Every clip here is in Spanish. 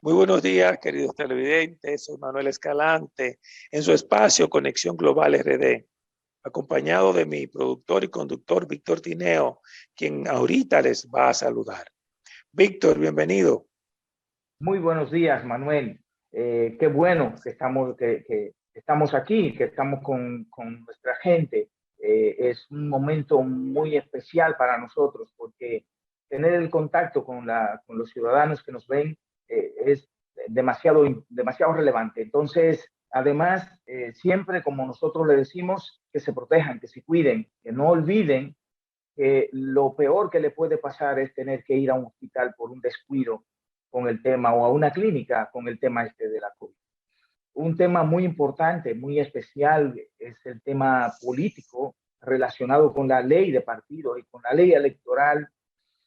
Muy buenos días, queridos televidentes. Soy Manuel Escalante en su espacio Conexión Global RD, acompañado de mi productor y conductor Víctor Tineo, quien ahorita les va a saludar. Víctor, bienvenido. Muy buenos días, Manuel. Qué bueno que estamos aquí, que estamos con nuestra gente. Es un momento muy especial para nosotros porque tener el contacto con los ciudadanos que nos ven es demasiado relevante. Entonces, además, siempre como nosotros le decimos, que se protejan, que se cuiden, que no olviden que lo peor que le puede pasar es tener que ir a un hospital por un descuido con el tema o a una clínica con el tema de la COVID. Un tema muy importante, muy especial, es el tema político relacionado con la ley de partidos y con la ley electoral.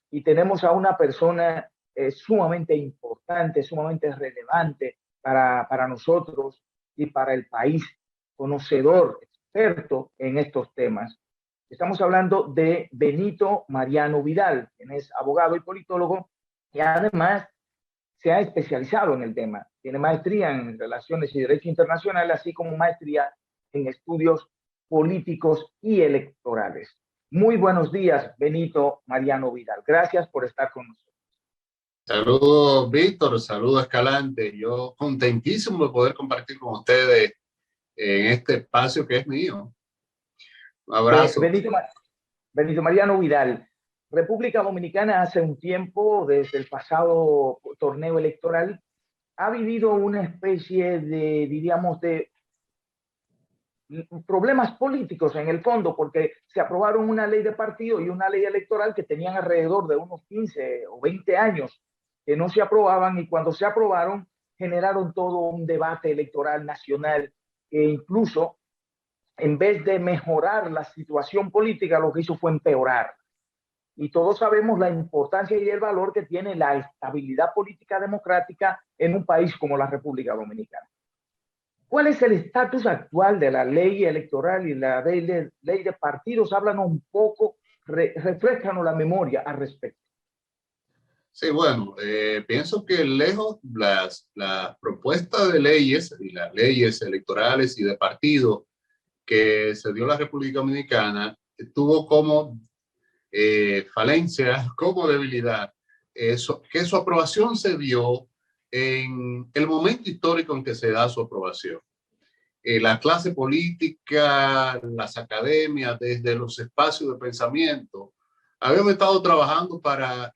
Y tenemos a una persona sumamente importante, sumamente relevante para nosotros y para el país, conocedor, experto en estos temas. Estamos hablando de Benito Mariano Vidal, quien es abogado y politólogo y además se ha especializado en el tema. Tiene maestría en Relaciones y Derecho Internacional, así como maestría en Estudios Políticos y Electorales. Muy buenos días, Benito Mariano Vidal. Gracias por estar con nosotros. Saludos, Víctor. Saludos, Escalante. Yo contentísimo de poder compartir con ustedes en este espacio que es mío. Un abrazo. Benito Mariano Vidal. República Dominicana hace un tiempo, desde el pasado torneo electoral, ha vivido una especie de, diríamos, de problemas políticos en el fondo, porque se aprobaron una ley de partido y una ley electoral que tenían alrededor de unos 15 o 20 años que no se aprobaban, y cuando se aprobaron generaron todo un debate electoral nacional que incluso, en vez de mejorar la situación política, lo que hizo fue empeorar. Y todos sabemos la importancia y el valor que tiene la estabilidad política democrática en un país como la República Dominicana. ¿Cuál es el estatus actual de la ley electoral y la ley de partidos? Háblanos un poco, refrescanos la memoria al respecto. Sí, bueno, pienso que lejos las propuestas de leyes y las leyes electorales y de partido que se dio la República Dominicana tuvo como falencia, como debilidad, que su aprobación se dio en el momento histórico en que se da su aprobación. La clase política, las academias, desde los espacios de pensamiento, habíamos estado trabajando para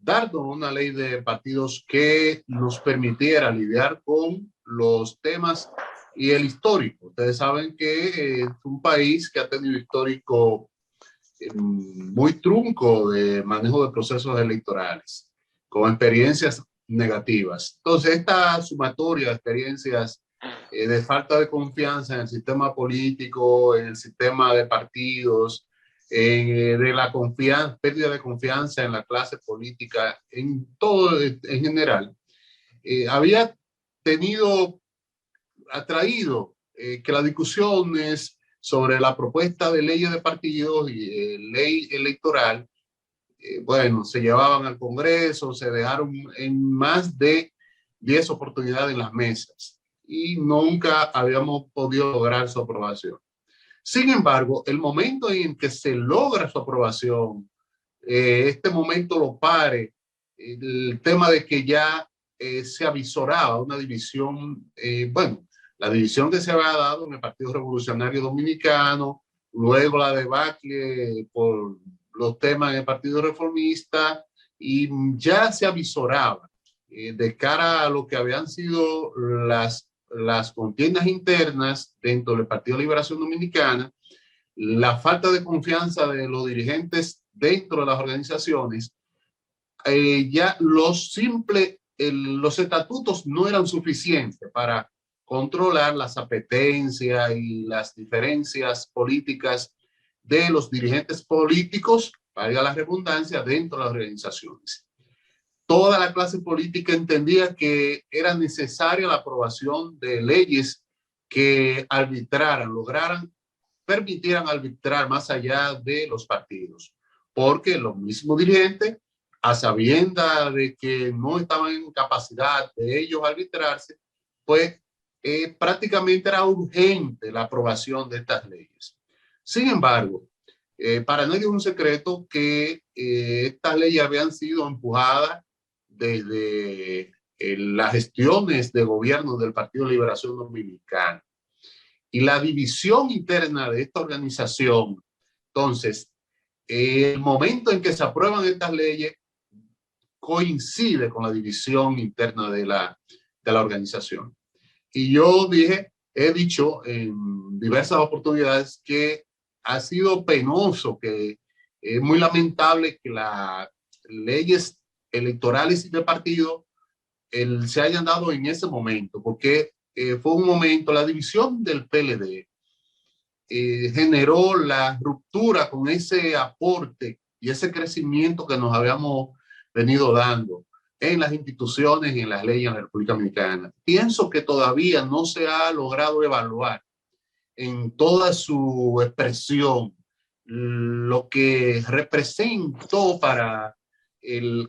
darnos una ley de partidos que nos permitiera lidiar con los temas y el histórico. Ustedes saben que es un país que ha tenido histórico muy trunco de manejo de procesos electorales, con experiencias negativas. Entonces, esta sumatoria de experiencias de falta de confianza en el sistema político, en el sistema de partidos, de la pérdida de confianza en la clase política, en todo en general, había atraído que las discusiones sobre la propuesta de leyes de partidos y ley electoral, bueno, se llevaban al Congreso, se dejaron en más de 10 oportunidades en las mesas y nunca habíamos podido lograr su aprobación. Sin embargo, el momento en que se logra su aprobación, este momento lo pare, el tema de que ya se avisoraba una división, bueno, la división que se había dado en el Partido Revolucionario Dominicano, luego la debacle por los temas en el Partido Reformista, y ya se avisoraba de cara a lo que habían sido las contiendas internas dentro del Partido de Liberación Dominicana, la falta de confianza de los dirigentes dentro de las organizaciones, ya los estatutos no eran suficientes para controlar las apetencias y las diferencias políticas de los dirigentes políticos, valga la redundancia, dentro de las organizaciones. Toda la clase política entendía que era necesaria la aprobación de leyes que permitieran arbitrar más allá de los partidos, porque los mismos dirigentes a sabiendas de que no estaban en capacidad de ellos arbitrarse, pues prácticamente era urgente la aprobación de estas leyes. Sin embargo, para nadie es un secreto que estas leyes habían sido empujadas desde las gestiones de gobierno del Partido de Liberación Dominicana y la división interna de esta organización. Entonces, el momento en que se aprueban estas leyes coincide con la división interna de la organización. Y yo he dicho en diversas oportunidades que ha sido penoso, que es muy lamentable que las leyes electorales y de partido se hayan dado en ese momento, porque fue un momento, la división del PLD generó la ruptura con ese aporte y ese crecimiento que nos habíamos venido dando en las instituciones y en las leyes en la República Dominicana. Pienso que todavía no se ha logrado evaluar en toda su expresión lo que representó para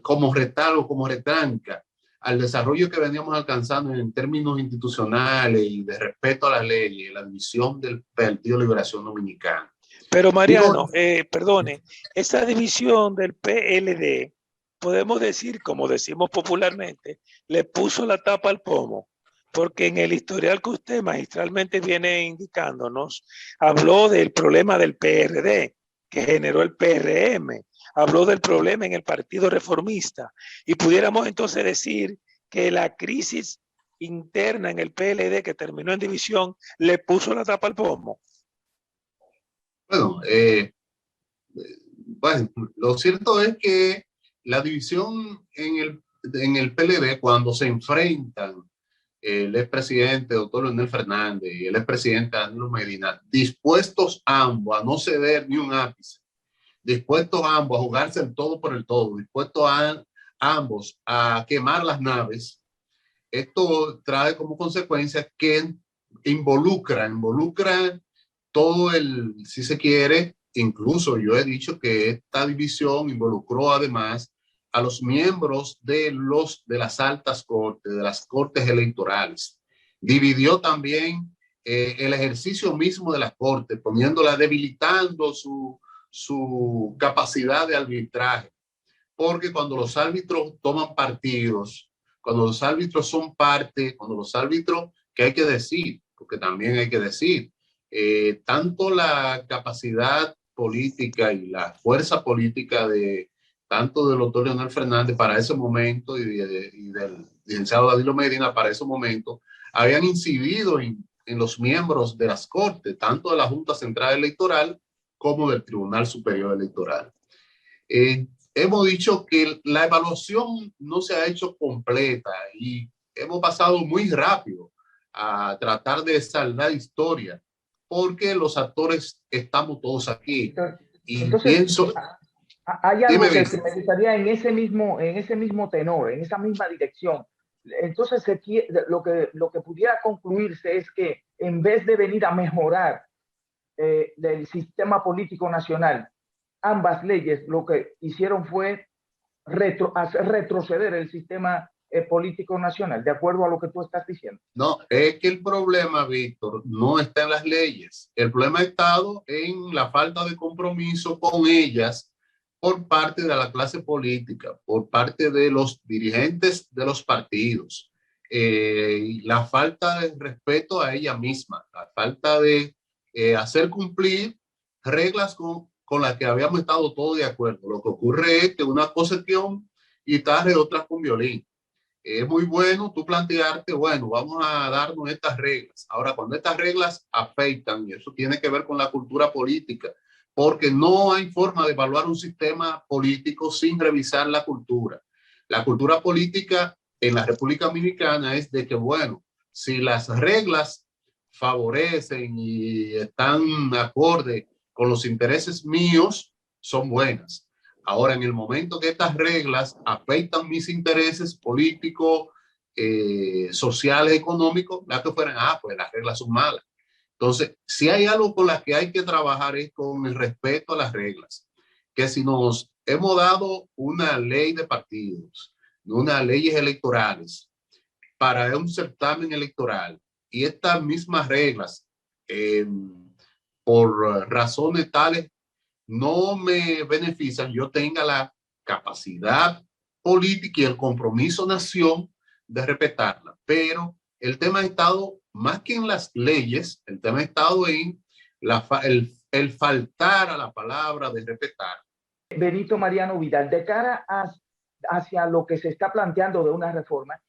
como retardo, como retranca al desarrollo que veníamos alcanzando en términos institucionales y de respeto a las leyes, la división del Partido de Liberación Dominicana. Pero Mariano, perdone, esa división del PLD, podemos decir, como decimos popularmente, le puso la tapa al pomo, porque en el historial que usted magistralmente viene indicándonos, habló del problema del PRD, que generó el PRM, habló del problema en el Partido Reformista, y pudiéramos entonces decir que la crisis interna en el PLD que terminó en división le puso la tapa al pomo. Bueno, bueno, lo cierto es que la división en el PLD, cuando se enfrentan el expresidente doctor Leonel Fernández y el expresidente Danilo Medina, dispuestos ambos a no ceder ni un ápice, dispuestos ambos a jugarse el todo por el todo, dispuestos ambos a quemar las naves, esto trae como consecuencia que involucra todo si se quiere, incluso yo he dicho que esta división involucró además a los miembros de las altas cortes, de las cortes electorales. Dividió también el ejercicio mismo de las cortes, debilitando su capacidad de arbitraje. Porque cuando los árbitros toman partidos, cuando los árbitros son parte, cuando los árbitros, ¿qué hay que decir? Porque también hay que decir, tanto la capacidad política y la fuerza política tanto del doctor Leonel Fernández para ese momento y del licenciado Danilo Medina para ese momento, habían incidido en los miembros de las cortes, tanto de la Junta Central Electoral como del Tribunal Superior Electoral. Hemos dicho que la evaluación no se ha hecho completa y hemos pasado muy rápido a tratar de saldar historia, porque los actores estamos todos aquí. Entonces, pienso... Hay algo que me gustaría en ese mismo tenor, en esa misma dirección. Entonces, lo que pudiera concluirse es que en vez de venir a mejorar el sistema político nacional, ambas leyes lo que hicieron fue hacer retroceder el sistema político nacional, de acuerdo a lo que tú estás diciendo. No, es que el problema, Víctor, no está en las leyes. El problema ha estado en la falta de compromiso con ellas por parte de la clase política, por parte de los dirigentes de los partidos, la falta de respeto a ella misma, la falta de hacer cumplir reglas con las que habíamos estado todos de acuerdo. Lo que ocurre es que una cosa es con guitarra y otra con violín. Es muy bueno tú plantearte, bueno, vamos a darnos estas reglas. Ahora, cuando estas reglas afectan, y eso tiene que ver con la cultura política, porque no hay forma de evaluar un sistema político sin revisar la cultura. La cultura política en la República Dominicana es de que, bueno, si las reglas favorecen y están acorde con los intereses míos, son buenas. Ahora, en el momento que estas reglas afectan mis intereses políticos, sociales, económicos, las que fueran, pues las reglas son malas. Entonces, si hay algo con las que hay que trabajar es con el respeto a las reglas. Que si nos hemos dado una ley de partidos, unas leyes electorales para un certamen electoral y estas mismas reglas, por razones tales, no me benefician, yo tenga la capacidad política y el compromiso nación de respetarla. Pero el tema ha estado, más que en las leyes, el tema ha estado en el faltar a la palabra de respetar. Benito Mariano Vidal, de cara hacia lo que se está planteando de una reforma,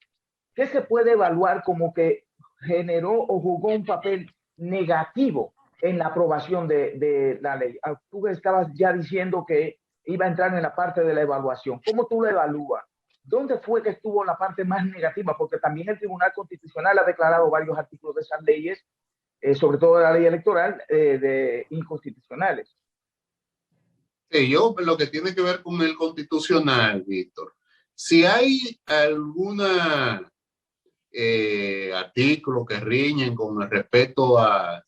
¿qué se puede evaluar como que generó o jugó un papel negativo en la aprobación de la ley? Tú estabas ya diciendo que iba a entrar en la parte de la evaluación. ¿Cómo tú la evalúas? ¿Dónde fue que estuvo la parte más negativa? Porque también el Tribunal Constitucional ha declarado varios artículos de esas leyes, sobre todo de la ley electoral, de inconstitucionales. Sí, yo lo que tiene que ver con el constitucional, Víctor, si hay alguna artículo que riñen con el respeto a,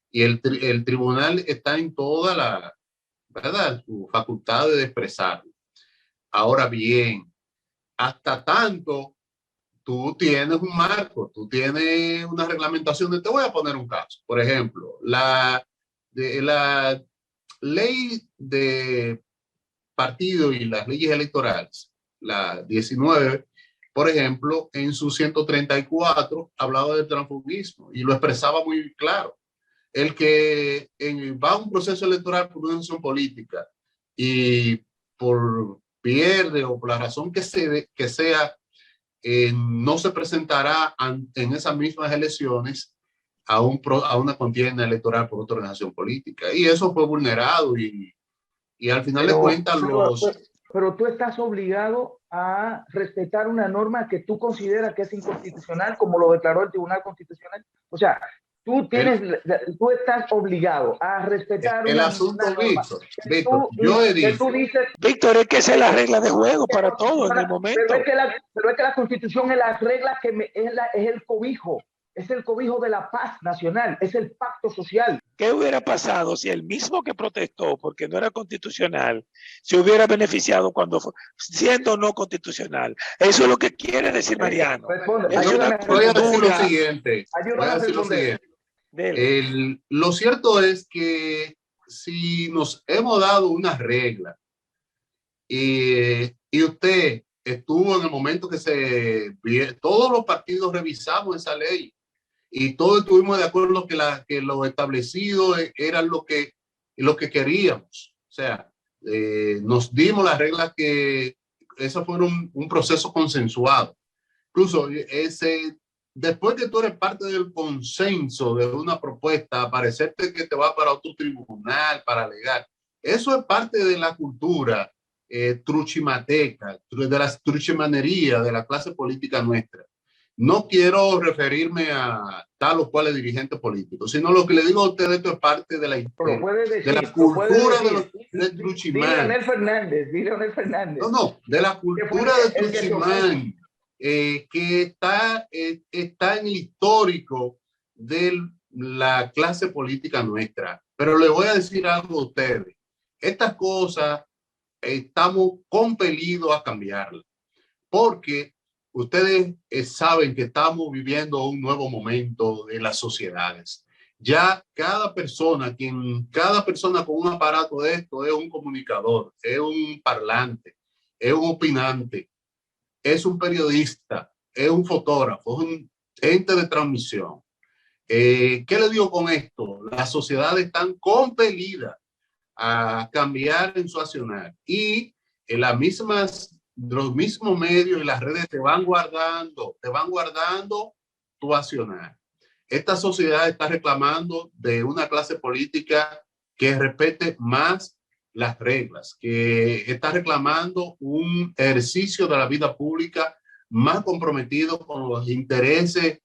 y el tribunal está en toda la, ¿verdad?, su facultad de expresarlo. Ahora bien, hasta tanto tú tienes un marco, tú tienes una reglamentación. Te voy a poner un caso. Por ejemplo, la ley de partido y las leyes electorales, la 19, por ejemplo, en su 134 hablaba del transfugismo y lo expresaba muy claro. El que va a un proceso electoral por una acción política y pierde o por la razón que sea, no se presentará en esas mismas elecciones a una contienda electoral por otra organización política. Y eso fue vulnerado y al final de cuentas Pero tú estás obligado a respetar una norma que tú consideras que es inconstitucional, como lo declaró el Tribunal Constitucional. O sea, tú estás obligado a respetar el asunto, Víctor, yo he dicho. Víctor, es que esa es la regla de juego para todos en el momento. Pero es que la Constitución es la regla es el cobijo. Es el cobijo de la paz nacional, es el pacto social. ¿Qué hubiera pasado si el mismo que protestó porque no era constitucional se hubiera beneficiado cuando fue, siendo no constitucional? Eso es lo que quiere decir Mariano. Voy a decir lo siguiente. Lo cierto es que si nos hemos dado una regla y usted estuvo en el momento que todos los partidos revisamos esa ley y todos estuvimos de acuerdo que lo establecido era lo que queríamos. O sea, nos dimos las reglas que eso fue un proceso consensuado. Incluso después que tú eres parte del consenso de una propuesta, parecerte que te va para otro tribunal para alegar, eso es parte de la cultura truchimateca, de la truchimanería de la clase política nuestra. No quiero referirme a tal o cual dirigente político, sino lo que le digo a ustedes, esto es parte de la cultura del truchimán. Leonel Fernández. No, de la cultura del truchimán, que está en el histórico de la clase política nuestra. Pero le voy a decir algo a ustedes. Estas cosas estamos compelidos a cambiarlas, porque ustedes saben que estamos viviendo un nuevo momento de las sociedades. Ya cada persona con un aparato de esto es un comunicador, es un parlante, es un opinante, es un periodista, es un fotógrafo, es un ente de transmisión. ¿Qué le digo con esto? Las sociedades están compelidas a cambiar en su accionar y en los mismos medios y las redes te van guardando tu accionar. Esta sociedad está reclamando de una clase política que respete más las reglas, que está reclamando un ejercicio de la vida pública más comprometido con los intereses,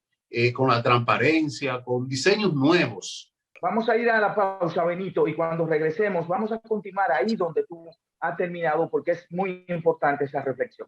con la transparencia, con diseños nuevos. Vamos a ir a la pausa, Benito, y cuando regresemos vamos a continuar ahí donde tú has terminado, porque es muy importante esa reflexión.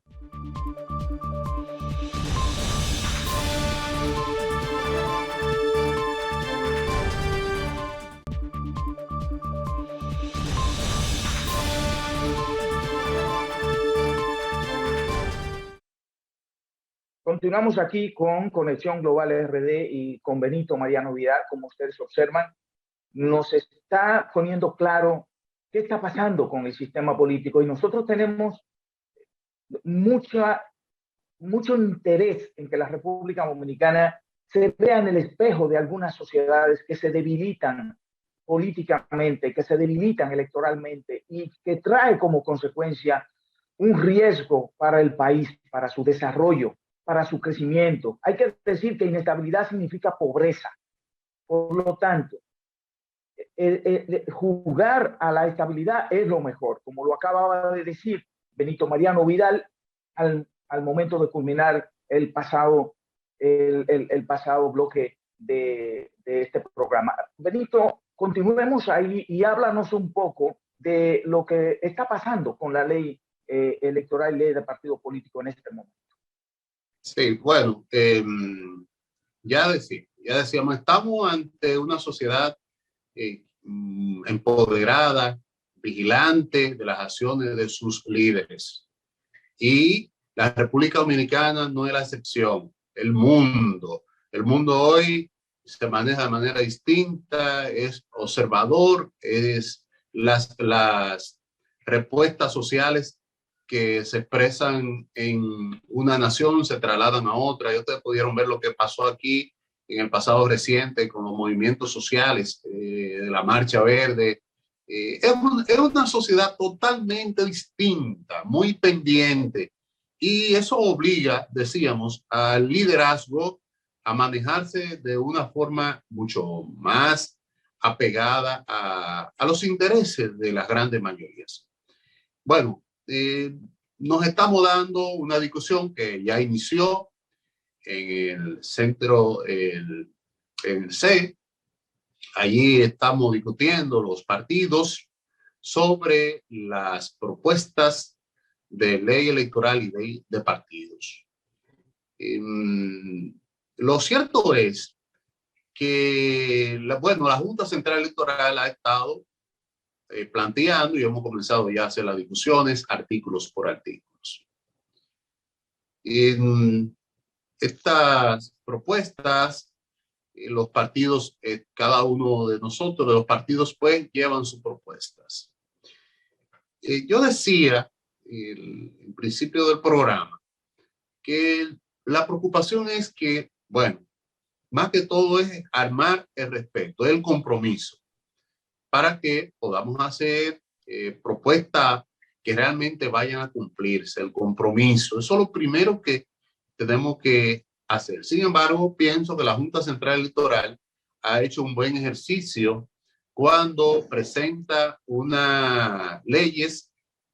Continuamos aquí con Conexión Global RD y con Benito Mariano Vidal. Como ustedes observan, nos está poniendo claro qué está pasando con el sistema político y nosotros tenemos mucho interés en que la República Dominicana se vea en el espejo de algunas sociedades que se debilitan políticamente, que se debilitan electoralmente y que trae como consecuencia un riesgo para el país, para su desarrollo, para su crecimiento. Hay que decir que inestabilidad significa pobreza. Por lo tanto, jugar a la estabilidad es lo mejor, como lo acababa de decir Benito Mariano Vidal al momento de culminar el pasado bloque de este programa. Benito, continuemos ahí y háblanos un poco de lo que está pasando con la ley electoral y ley de partido político en este momento. Sí, bueno, ya decíamos, estamos ante una sociedad empoderada, vigilante de las acciones de sus líderes. Y la República Dominicana no es la excepción. El mundo hoy se maneja de manera distinta, es observador, las respuestas sociales que se expresan en una nación se trasladan a otra. Y ustedes pudieron ver lo que pasó aquí en el pasado reciente con los movimientos sociales de la Marcha Verde. Es una sociedad totalmente distinta, muy pendiente, y eso obliga, decíamos, al liderazgo a manejarse de una forma mucho más apegada a los intereses de las grandes mayorías. Bueno, nos estamos dando una discusión que ya inició en el centro, en el C. Allí estamos discutiendo los partidos sobre las propuestas de ley electoral y ley de partidos. Lo cierto es que la Junta Central Electoral ha estado planteando y hemos comenzado ya a hacer las discusiones artículos por artículos. En estas propuestas, los partidos, cada uno de nosotros, de los partidos, pues llevan sus propuestas. Yo decía en principio del programa que la preocupación es que, bueno, más que todo es armar el respeto, el compromiso, para que podamos hacer propuestas que realmente vayan a cumplirse, el compromiso. Eso es lo primero que tenemos que hacer. Sin embargo, pienso que la Junta Central Electoral ha hecho un buen ejercicio cuando presenta unas leyes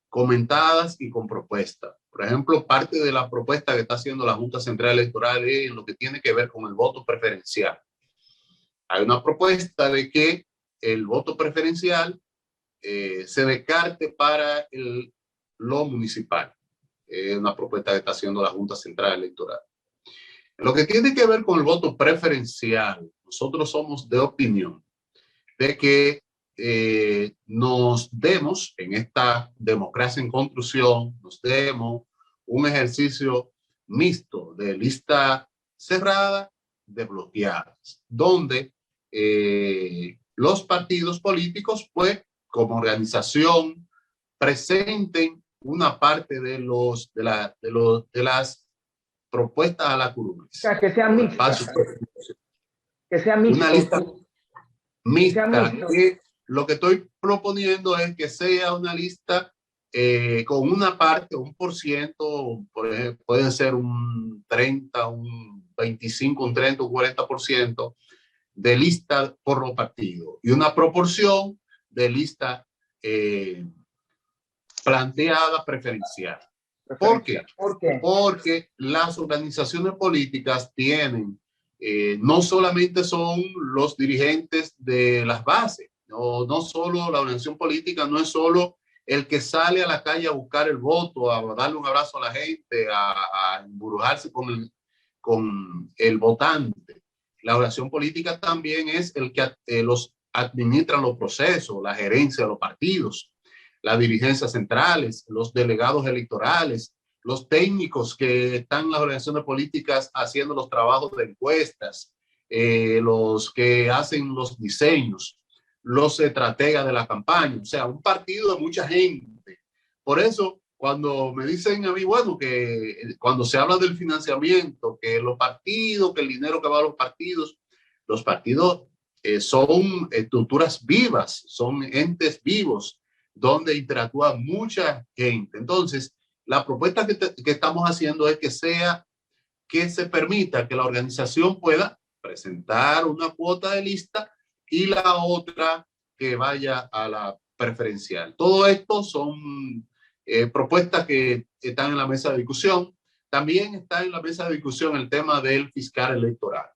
comentadas y con propuestas. Por ejemplo, parte de la propuesta que está haciendo la Junta Central Electoral es en lo que tiene que ver con el voto preferencial. Hay una propuesta de que el voto preferencial se descarte para lo municipal. Es una propuesta que está haciendo la Junta Central Electoral. En lo que tiene que ver con el voto preferencial, nosotros somos de opinión de que nos demos en esta democracia en construcción, nos demos un ejercicio mixto de lista cerrada, de bloqueadas, donde los partidos políticos, pues, como organización, presenten una parte de las propuestas a la curul. O sea, que sean mixtas. Que sea mixto. Una lista mixta. Que lo que estoy proponiendo es que sea una lista con una parte, un por ciento, por ejemplo, puede ser un 30, un 25, un 30, un 40% de lista por los partidos y una proporción de lista planteada preferencial. ¿Por qué? Porque las organizaciones políticas tienen, no solamente son los dirigentes de las bases, no solo la organización política, no es solo el que sale a la calle a buscar el voto, a darle un abrazo a la gente, a embrujarse con el votante. La organización política también es el que los administra los procesos, la gerencia de los partidos, las dirigencias centrales, los delegados electorales, los técnicos que están en las organizaciones políticas haciendo los trabajos de encuestas, los que hacen los diseños, los estrategas de la campaña, o sea, un partido de mucha gente. Por eso, cuando me dicen a mí, bueno, que cuando se habla del financiamiento, que los partidos, que el dinero que va a los partidos son estructuras vivas, son entes vivos, donde interactúa mucha gente. Entonces, la propuesta que estamos haciendo es que se permita que la organización pueda presentar una cuota de lista y la otra que vaya a la preferencial. Todo esto son propuestas que están en la mesa de discusión. También está en la mesa de discusión el tema del fiscal electoral.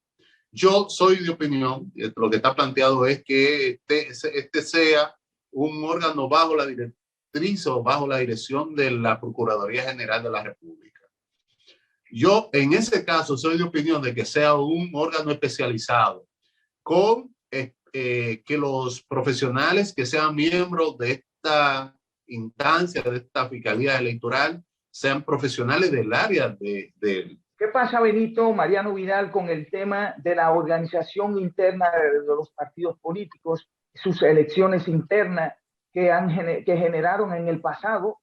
Yo soy de opinión, lo que está planteado es que este sea un órgano bajo la directriz o bajo la dirección de la Procuraduría General de la República. Yo en ese caso soy de opinión de que sea un órgano especializado con que los profesionales que sean miembros de esta instancia, de esta fiscalía electoral, sean profesionales del área de ¿Qué pasa, Benito, Mariano Vidal, con el tema de la organización interna de los partidos políticos, sus elecciones internas que generaron en el pasado?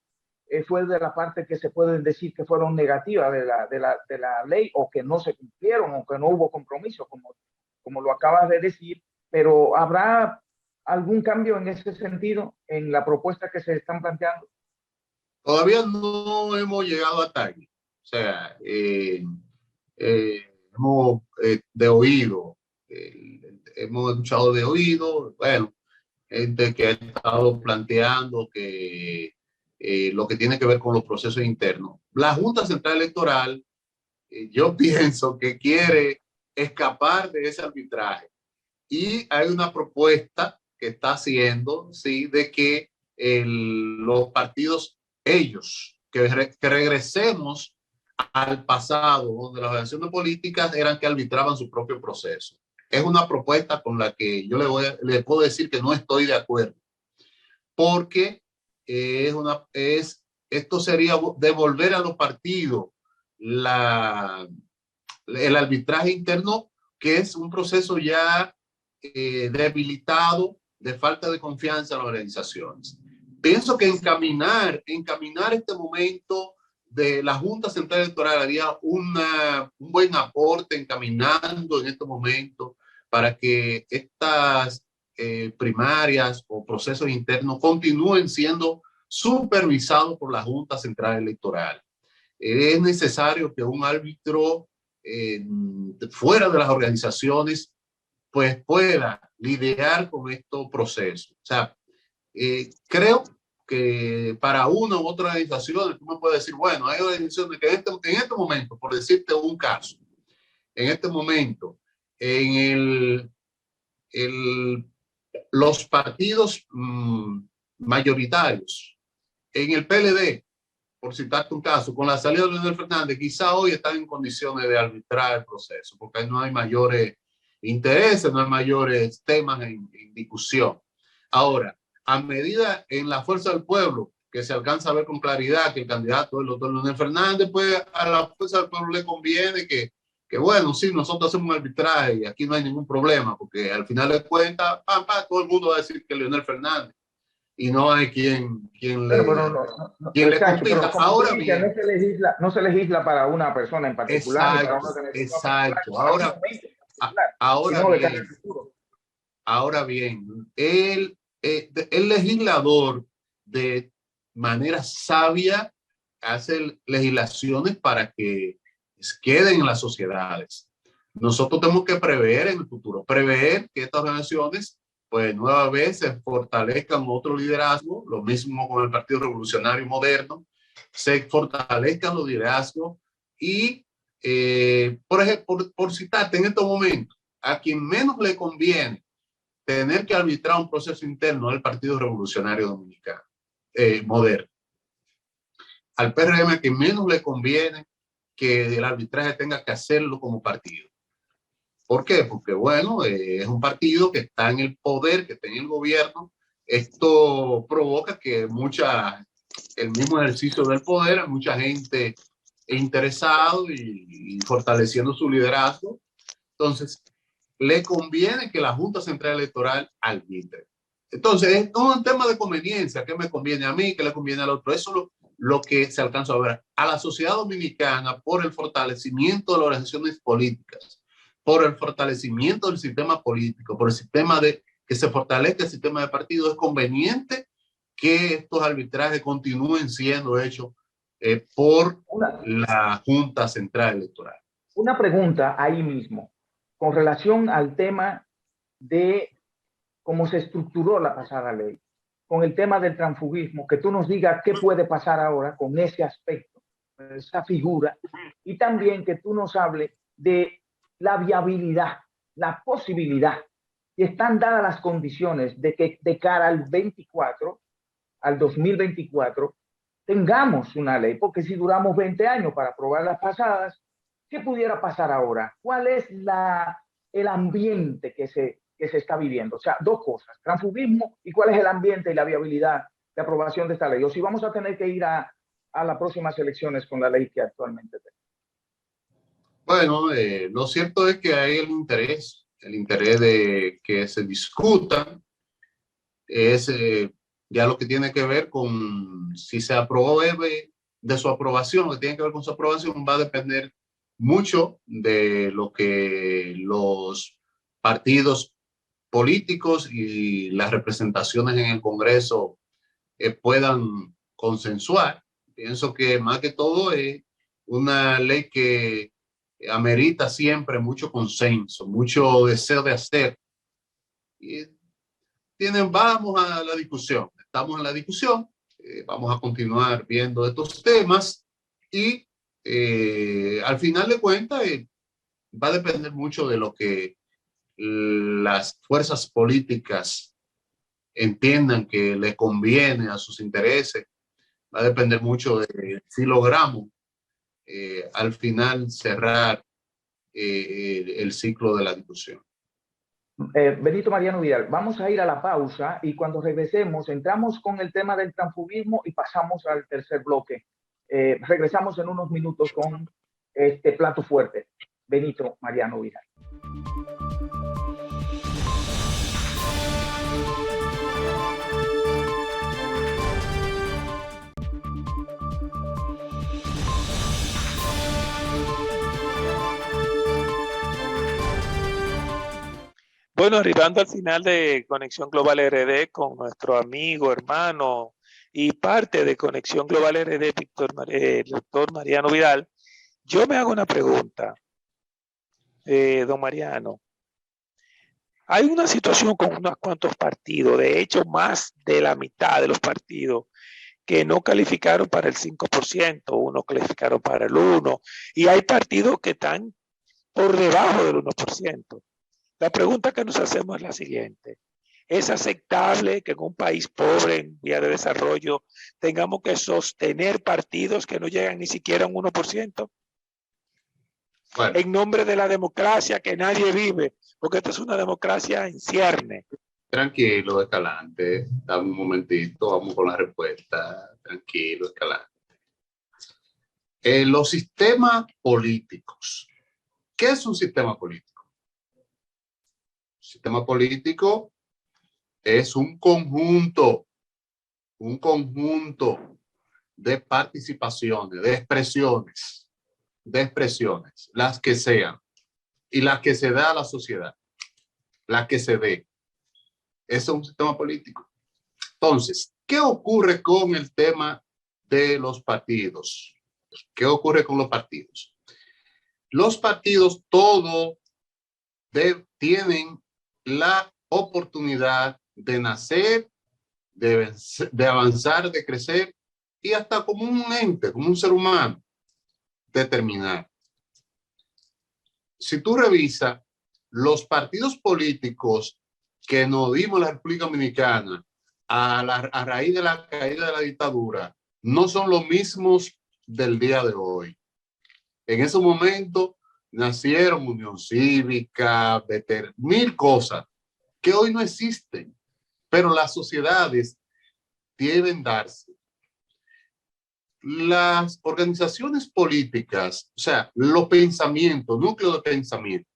Fue de la parte que se pueden decir que fueron negativas de la ley, o que no se cumplieron, o que no hubo compromiso, como lo acabas de decir, pero ¿habrá algún cambio en ese sentido en la propuesta que se están planteando? Todavía no hemos llegado a tal. O sea, hemos de oído, hemos escuchado de oído, bueno, gente que ha estado planteando que lo que tiene que ver con los procesos internos. La Junta Central Electoral, yo pienso que quiere escapar de ese arbitraje. Y hay una propuesta que está haciendo, sí, de que los partidos, que regresemos al pasado, donde las organizaciones políticas eran que arbitraban su propio proceso. Es una propuesta con la que yo le puedo decir que no estoy de acuerdo, porque esto sería devolver a los partidos el arbitraje interno, que es un proceso ya debilitado, de falta de confianza en las organizaciones. Pienso que encaminar este momento de la Junta Central Electoral haría un buen aporte encaminando en este momento para que estas primarias o procesos internos continúen siendo supervisados por la Junta Central Electoral. Es necesario que un árbitro fuera de las organizaciones pues pueda lidiar con estos procesos. O sea, creo que para una u otra organización, tú me puedes decir, bueno, hay organizaciones que en este momento, por decirte un caso, en este momento, los partidos mayoritarios, en el PLD, por citarte un caso, con la salida de Leonel Fernández, quizá hoy están en condiciones de arbitrar el proceso, porque no hay mayores intereses, no hay mayores temas en discusión. Ahora, a medida en la Fuerza del Pueblo, que se alcanza a ver con claridad que el candidato es el doctor Leonel Fernández, pues a la Fuerza del Pueblo le conviene que bueno, sí, nosotros hacemos un arbitraje y aquí no hay ningún problema, porque al final de cuentas, todo el mundo va a decir que Leonel Fernández y no hay quien le compita. Ahora bien, no se legisla para una persona en particular. Exacto. Ahora bien, el legislador de manera sabia hace legislaciones para que queden en las sociedades. Nosotros tenemos que prever en el futuro, prever que estas organizaciones pues nueva vez se fortalezcan otro liderazgo, lo mismo con el Partido Revolucionario Moderno, se fortalezcan los liderazgos y, por ejemplo, por citarte en estos momentos, a quien menos le conviene tener que arbitrar un proceso interno del Partido Revolucionario Dominicano, Moderno. Al PRM, a quien menos le conviene que el arbitraje tenga que hacerlo como partido. ¿Por qué? Porque, bueno, es un partido que está en el poder, que está en el gobierno. Esto provoca que muchas el mismo ejercicio del poder, hay mucha gente interesado y fortaleciendo su liderazgo. Entonces, le conviene que la Junta Central Electoral arbitre. Entonces, es un tema de conveniencia. ¿Qué me conviene a mí? ¿Qué le conviene al otro? Eso es lo que se alcanza a ver. A la sociedad dominicana, por el fortalecimiento de las organizaciones políticas, por el fortalecimiento del sistema político, por el sistema de que se fortalezca el sistema de partidos, es conveniente que estos arbitrajes continúen siendo hechos por la Junta Central Electoral. Una pregunta ahí mismo, con relación al tema de cómo se estructuró la pasada ley, con el tema del transfugismo, que tú nos digas qué puede pasar ahora con ese aspecto, esa figura, y también que tú nos hables de la viabilidad, la posibilidad, y están dadas las condiciones de que de cara al 24, al 2024, tengamos una ley, porque si duramos 20 años para aprobar las pasadas, ¿qué pudiera pasar ahora? ¿Cuál es el ambiente que se está viviendo? O sea, dos cosas, transfugismo y cuál es el ambiente y la viabilidad de aprobación de esta ley. O si vamos a tener que ir a las próximas elecciones con la ley que actualmente tenemos. Bueno, lo cierto es que hay el interés de que se discutan, es ya lo que tiene que ver con si se apruebe de su aprobación, lo que tiene que ver con su aprobación va a depender mucho de lo que los partidos políticos y las representaciones en el Congreso puedan consensuar. Pienso que más que todo es una ley que amerita siempre mucho consenso, mucho deseo de hacer. Y vamos a la discusión, estamos en la discusión, vamos a continuar viendo estos temas y al final de cuentas va a depender mucho de lo que las fuerzas políticas entiendan que le conviene a sus intereses. Va a depender mucho de si logramos al final cerrar el ciclo de la discusión. Benito Mariano Vidal, vamos a ir a la pausa y cuando regresemos entramos con el tema del transfugismo y pasamos al tercer bloque. Regresamos en unos minutos con este plato fuerte. Benito Mariano Vidal. Bueno, arribando al final de Conexión Global RD con nuestro amigo, hermano y parte de Conexión Global RD, el doctor Mariano Vidal, yo me hago una pregunta, don Mariano. Hay una situación con unos cuantos partidos, de hecho más de la mitad de los partidos que no calificaron para el 5%, unos calificaron para el 1%, y hay partidos que están por debajo del 1%. La pregunta que nos hacemos es la siguiente. ¿Es aceptable que en un país pobre en vía de desarrollo tengamos que sostener partidos que no llegan ni siquiera a un 1%? Bueno, en nombre de la democracia que nadie vive, porque esta es una democracia en cierne. Tranquilo, Escalante. Dame un momentito, vamos con la respuesta. Tranquilo, Escalante. Los sistemas políticos. ¿Qué es un sistema político? Un sistema político es un conjunto de participaciones, de expresiones, las que sean, y las que se da a la sociedad, las que se dé. Eso es un sistema político. Entonces, ¿qué ocurre con el tema de los partidos? ¿Qué ocurre con los partidos? Los partidos todos tienen la oportunidad de nacer, de avanzar, de crecer y hasta como un ente, como un ser humano, determinar. Si tú revisas los partidos políticos que nos dimos en la República Dominicana a raíz de la caída de la dictadura, no son los mismos del día de hoy. En ese momento nacieron Unión Cívica, mil cosas que hoy no existen, pero las sociedades deben darse. las organizaciones políticas, o sea, los pensamientos, núcleo de pensamiento,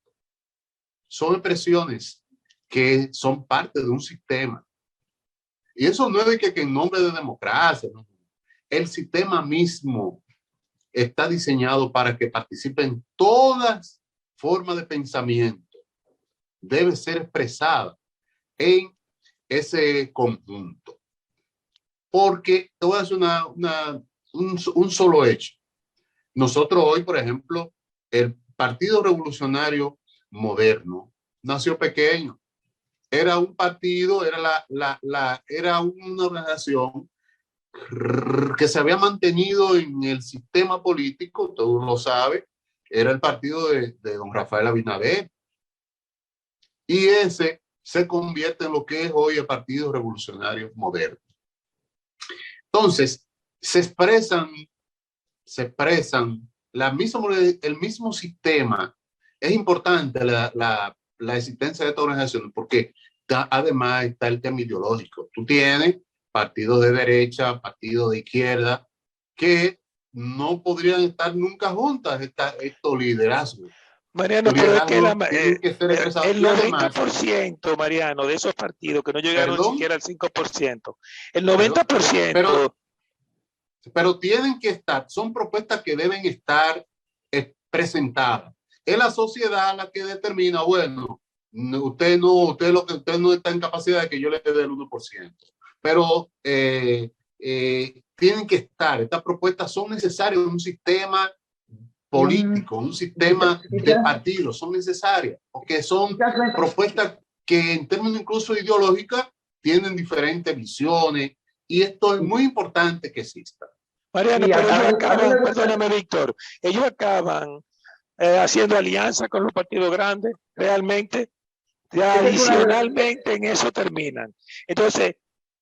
son expresiones que son parte de un sistema. Y eso no es de que en nombre de democracia, ¿no? El sistema mismo está diseñado para que participen todas formas de pensamiento. Debe ser expresada en ese conjunto. Porque te voy a decir un solo hecho. Nosotros hoy, por ejemplo, el Partido Revolucionario Moderno nació pequeño. Era un partido, era una organización que se había mantenido en el sistema político, todos lo saben, era el partido de don Rafael Abinader. Y ese se convierte en lo que es hoy el Partido Revolucionario Moderno. Entonces, se expresan el mismo sistema. Es importante la existencia de esta organización porque además está el tema ideológico. Tú tienes partidos de derecha, partidos de izquierda, que no podrían estar nunca juntas, estos liderazgos. Mariano, pero es que el además, 90%, Mariano, de esos partidos que no llegaron perdón, siquiera al 5%, el 90%. Pero tienen que estar, son propuestas que deben estar presentadas. Es la sociedad la que determina, bueno, usted no está en capacidad de que yo le dé el 1%. Pero tienen que estar, estas propuestas son necesarias en un sistema político, un sistema de partidos, son necesarias, porque son propuestas que en términos incluso ideológicos tienen diferentes visiones, y esto es muy importante que exista. Mariano, pero ellos acaban, perdóname, Víctor, ellos acaban haciendo alianza con los partidos grandes, realmente, tradicionalmente en eso terminan. Entonces,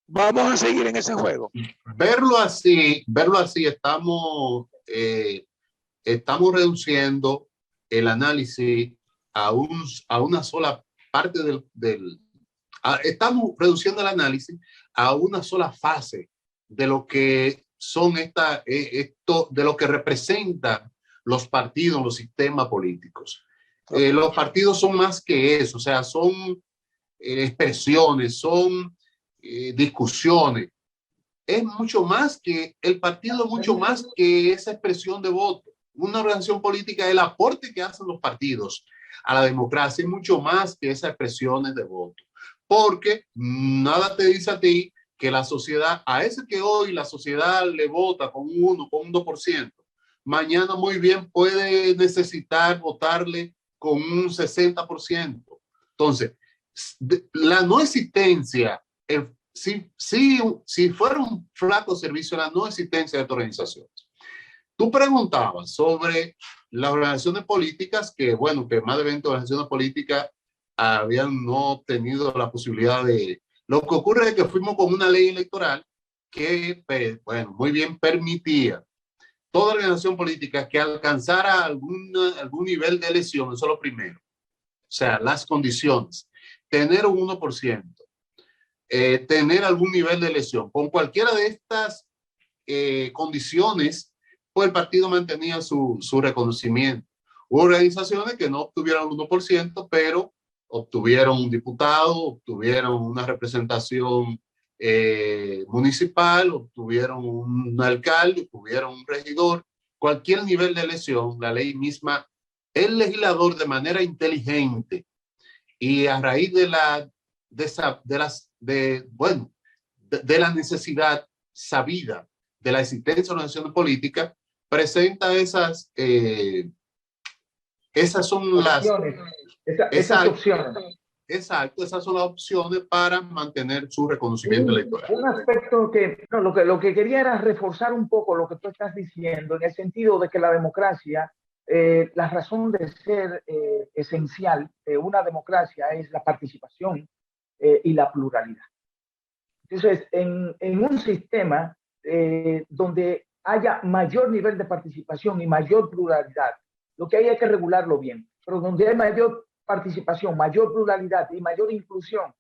vamos a seguir en ese juego. Verlo así, estamos reduciendo el análisis a una sola parte estamos reduciendo el análisis a una sola fase de lo que son de lo que representan los partidos, los sistemas políticos. Los partidos son más que eso, o sea, son expresiones, son discusiones. Es mucho más que el partido, mucho más que esa expresión de voto. Una organización política, el aporte que hacen los partidos a la democracia es mucho más que esas expresiones de voto. Porque nada te dice a ti que la sociedad, a ese que hoy la sociedad le vota con un 2%, mañana muy bien puede necesitar votarle con un 60%. Entonces, la no existencia, si fuera un flaco servicio, la no existencia de esta organización. Tú preguntabas sobre las organizaciones políticas, que bueno, que más de 20 organizaciones políticas habían no tenido la posibilidad de... Lo que ocurre es que fuimos con una ley electoral que, bueno, muy bien permitía toda organización política que alcanzara algún nivel de elección, eso es lo primero. O sea, las condiciones. Tener un 1%, tener algún nivel de elección. Con cualquiera de estas condiciones, pues el partido mantenía su reconocimiento. Hubo organizaciones que no obtuvieron el 1%, pero obtuvieron un diputado, obtuvieron una representación municipal, obtuvieron un alcalde, obtuvieron un regidor. Cualquier nivel de elección, la ley misma, el legislador de manera inteligente y a raíz de la necesidad sabida de la existencia de organizaciones políticas, presenta esas son las opciones. Exacto, esas son las opciones para mantener su reconocimiento electoral. Un aspecto que, no, lo que quería era reforzar un poco lo que tú estás diciendo, en el sentido de que la democracia, la razón de ser esencial de una democracia es la participación y la pluralidad. Entonces, en un sistema donde haya mayor nivel de participación y mayor pluralidad, lo que hay que regularlo bien, pero donde hay mayor participación, mayor pluralidad y mayor inclusión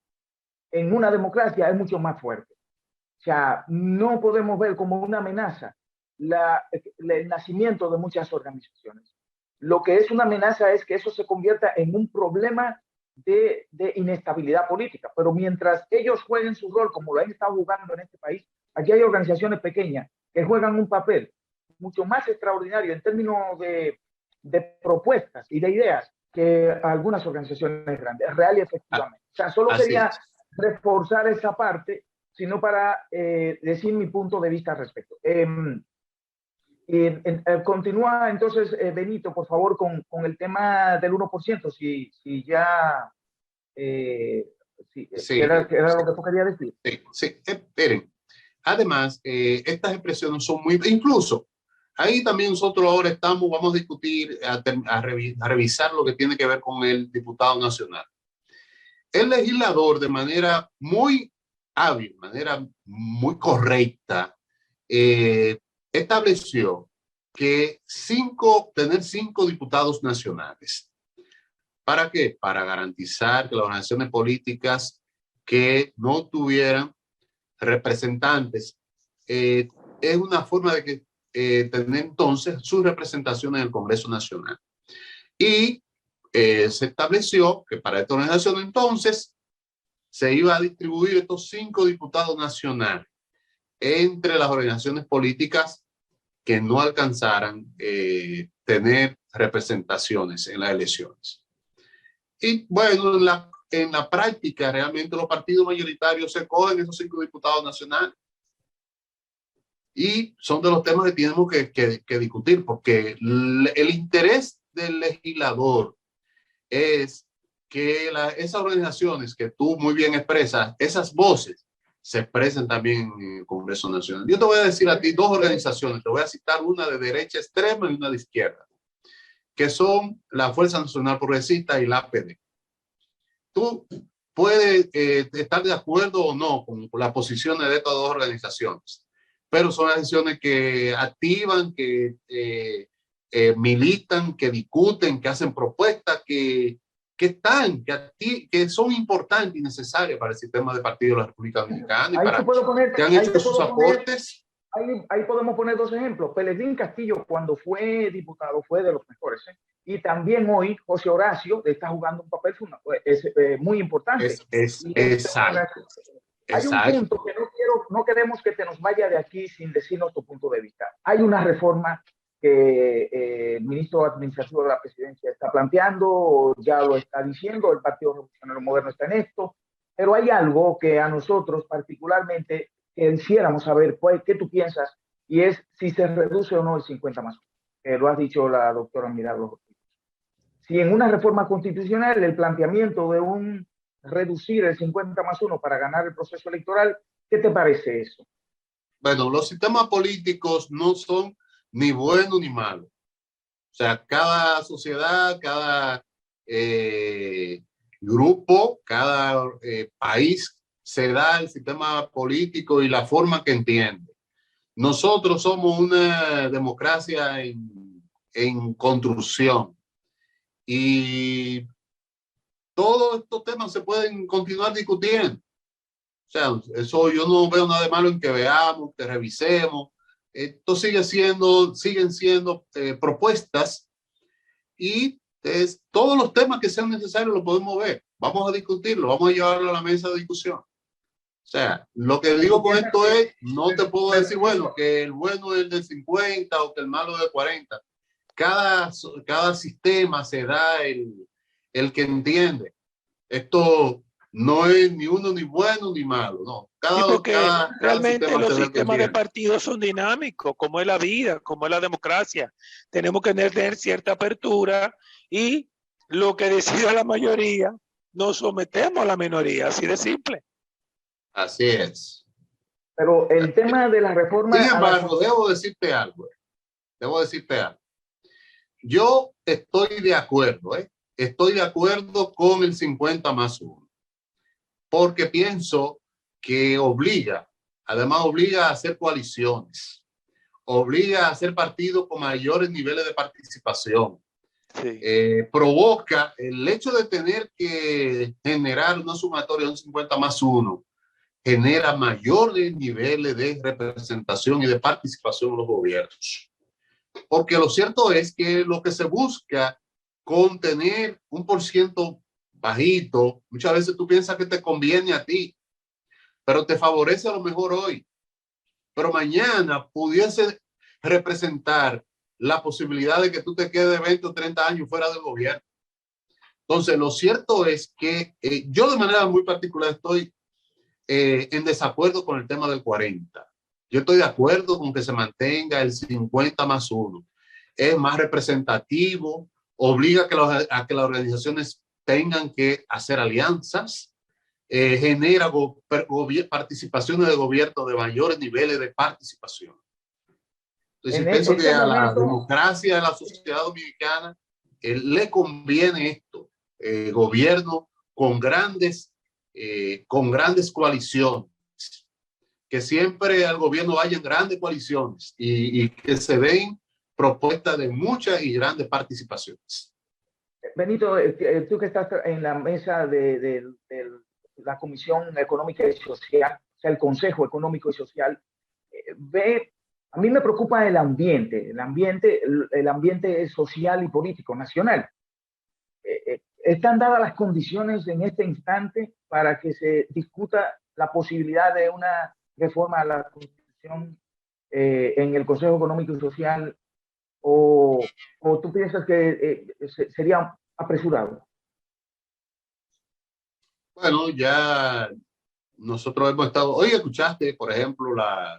en una democracia es mucho más fuerte. O sea, no podemos ver como una amenaza el nacimiento de muchas organizaciones. Lo que es una amenaza es que eso se convierta en un problema de inestabilidad política. Pero mientras ellos jueguen su rol como lo han estado jugando en este país, aquí hay organizaciones pequeñas que juegan un papel mucho más extraordinario en términos de propuestas y de ideas que algunas organizaciones grandes, real y efectivamente. O sea, solo quería reforzar esa parte, sino para decir mi punto de vista al respecto. Continúa entonces, Benito, por favor, con el tema del 1%, si ya era lo que tú querías decir. Sí. Miren, además, estas expresiones son muy, incluso, ahí también nosotros ahora vamos a discutir, a revisar lo que tiene que ver con el diputado nacional. El legislador, de manera muy hábil, manera muy correcta, estableció que tener 5 diputados nacionales. ¿Para qué? Para garantizar que las organizaciones políticas que no tuvieran representantes, es una forma de tener entonces su representación en el Congreso Nacional. Y se estableció que para esta organización entonces se iba a distribuir estos 5 diputados nacionales entre las organizaciones políticas que no alcanzaran tener representaciones en las elecciones. Y bueno, en la práctica realmente los partidos mayoritarios se cogen esos 5 diputados nacionales. Y son de los temas que tenemos que discutir, porque el interés del legislador es que esas organizaciones que tú muy bien expresas, esas voces, se expresen también en el Congreso Nacional. Yo te voy a decir a ti 2 organizaciones, te voy a citar una de derecha extrema y una de izquierda, que son la Fuerza Nacional Progresista y la APD. Tú puedes estar de acuerdo o no con las posiciones de estas 2 organizaciones, pero son organizaciones que activan, que militan, que discuten, que hacen propuestas, que son importantes y necesarias para el sistema de partidos de la República Dominicana y para que han hecho sus aportes. Ahí podemos poner 2 ejemplos. Pelegrín Castillo, cuando fue diputado, fue de los mejores. Y también hoy José Horacio está jugando un papel muy importante. Exacto. Hay un punto que no queremos que te nos vaya de aquí sin decirnos tu punto de vista. Hay una reforma que el ministro administrativo de la presidencia está planteando, ya lo está diciendo, el Partido Revolucionario Moderno está en esto, pero hay algo que a nosotros particularmente quisiéramos saber qué tú piensas, y es si se reduce o no el 50+1. Lo ha dicho la doctora Milagros. Si en una reforma constitucional el planteamiento de reducir el 50+1 para ganar el proceso electoral, ¿qué te parece eso? Bueno, los sistemas políticos no son ni bueno ni malo. O sea, cada sociedad, cada grupo, cada país se da el sistema político y la forma que entiende. Nosotros somos una democracia en construcción y todos estos temas se pueden continuar discutiendo. O sea, eso yo no veo nada de malo en que veamos, que revisemos. Esto siguen siendo propuestas y todos los temas que sean necesarios los podemos ver. Vamos a discutirlo, vamos a llevarlo a la mesa de discusión. O sea, lo que digo con esto es, no te puedo decir, bueno, que el bueno es del 50 o que el malo es del 40. Cada sistema se da el que entiende. Esto no es ni uno ni bueno ni malo, no. Realmente los sistemas de partidos son dinámicos, como es la vida, como es la democracia. Tenemos que tener cierta apertura y lo que decida la mayoría, nos sometemos a la minoría, así de simple. Así es. Pero el tema de la reforma... Sin embargo, debo decirte algo. Yo estoy de acuerdo, estoy de acuerdo con el 50+1, porque pienso que además obliga a hacer coaliciones, obliga a hacer partidos con mayores niveles de participación. Sí. Provoca el hecho de tener que generar una sumatoria de un 50+1, genera mayores niveles de representación y de participación en los gobiernos. Porque lo cierto es que lo que se busca con tener un % bajito, muchas veces tú piensas que te conviene a ti, pero te favorece a lo mejor hoy, pero mañana pudiese representar la posibilidad de que tú te quedes 20 o 30 años fuera del gobierno. Entonces, lo cierto es que yo de manera muy particular estoy en desacuerdo con el tema del 40. Yo estoy de acuerdo con que se mantenga el 50+1. Es más representativo, obliga a que las organizaciones tengan que hacer alianzas, genera participaciones de gobierno de mayores niveles de participación. Entonces, pienso que a la democracia de la sociedad dominicana le conviene esto, gobierno con grandes coaliciones, que siempre al gobierno vayan grandes coaliciones y que se den propuestas de muchas y grandes participaciones. Benito, tú que estás en la mesa de la Comisión Económica y Social, o sea, el Consejo Económico y Social, a mí me preocupa el ambiente social y político nacional. ¿Están dadas las condiciones en este instante para que se discuta la posibilidad de una reforma a la Constitución en el Consejo Económico y Social, o tú piensas que sería apresurado? Bueno, ya nosotros hemos estado, hoy escuchaste, por ejemplo,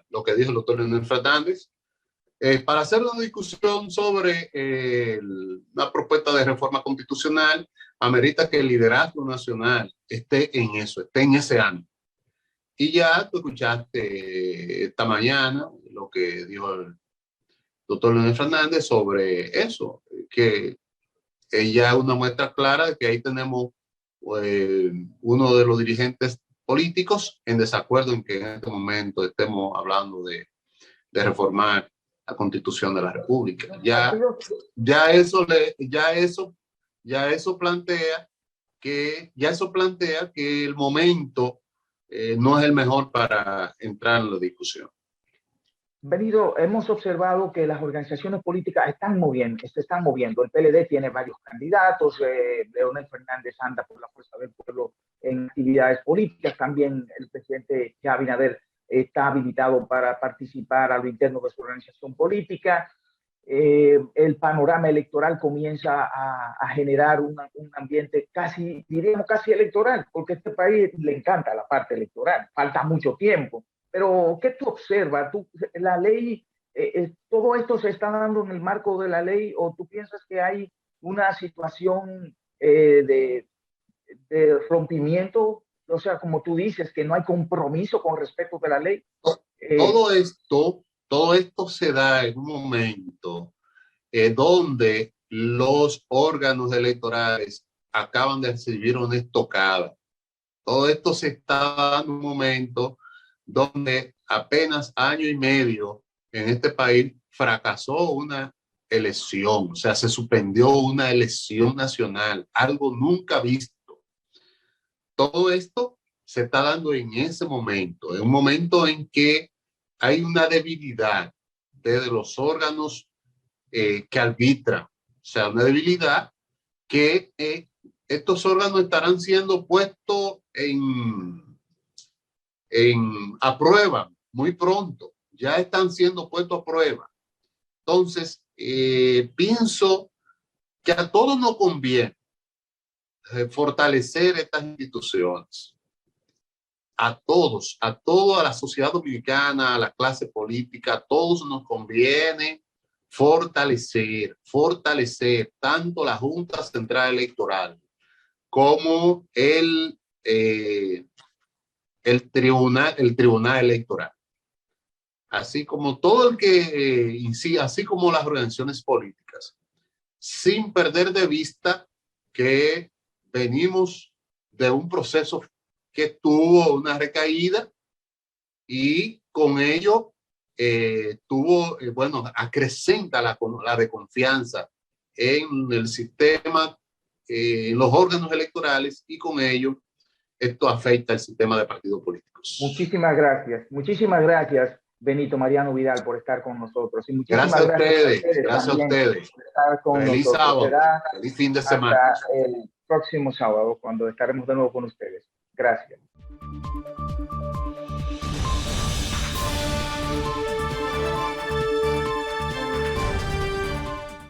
lo que dijo el doctor Leonel Fernández, para hacer una discusión sobre una propuesta de reforma constitucional, amerita que el liderazgo nacional esté en eso, esté en ese ámbito. Y ya tú escuchaste esta mañana lo que dijo el doctor Leonel Fernández sobre eso, que ella es una muestra clara de que ahí tenemos uno de los dirigentes políticos en desacuerdo en que en este momento estemos hablando de reformar la Constitución de la República. Ya eso plantea que el momento no es el mejor para entrar en la discusión. Benito, hemos observado que las organizaciones políticas se están moviendo. El PLD tiene varios candidatos, Leonel Fernández anda por la Fuerza del Pueblo en actividades políticas, también el presidente Abinader está habilitado para participar a lo interno de su organización política. El panorama electoral comienza a generar un ambiente diríamos casi electoral, porque a este país le encanta la parte electoral, falta mucho tiempo. Pero, ¿qué tú observas? ¿La ley, todo esto se está dando en el marco de la ley, o tú piensas que hay una situación de rompimiento? O sea, como tú dices, que no hay compromiso con respecto de la ley. Todo esto se da en un momento donde los órganos electorales acaban de recibir una estocada. Todo esto se está dando en un momento donde apenas año y medio en este país fracasó una elección, o sea, se suspendió una elección nacional, algo nunca visto. Todo esto se está dando en ese momento, en un momento en que hay una debilidad de los órganos que arbitran, o sea, una debilidad que estos órganos estarán siendo puestos a prueba muy pronto, ya están siendo puestos a prueba. Entonces, pienso que a todos nos conviene fortalecer estas instituciones, a toda la sociedad dominicana, a la clase política, a todos nos conviene fortalecer tanto la Junta Central Electoral como el Tribunal Electoral, así como todo el que así como las organizaciones políticas, sin perder de vista que venimos de un proceso que tuvo una recaída y con ello acrecenta la desconfianza en el sistema, en los órganos electorales, y con ello esto afecta el sistema de partidos políticos. Muchísimas gracias, Benito Mariano Vidal, por estar con nosotros. Y muchísimas gracias a ustedes. Por estar con feliz nosotros. sábado, Será feliz fin de semana. hasta el próximo sábado, cuando estaremos de nuevo con ustedes. Gracias.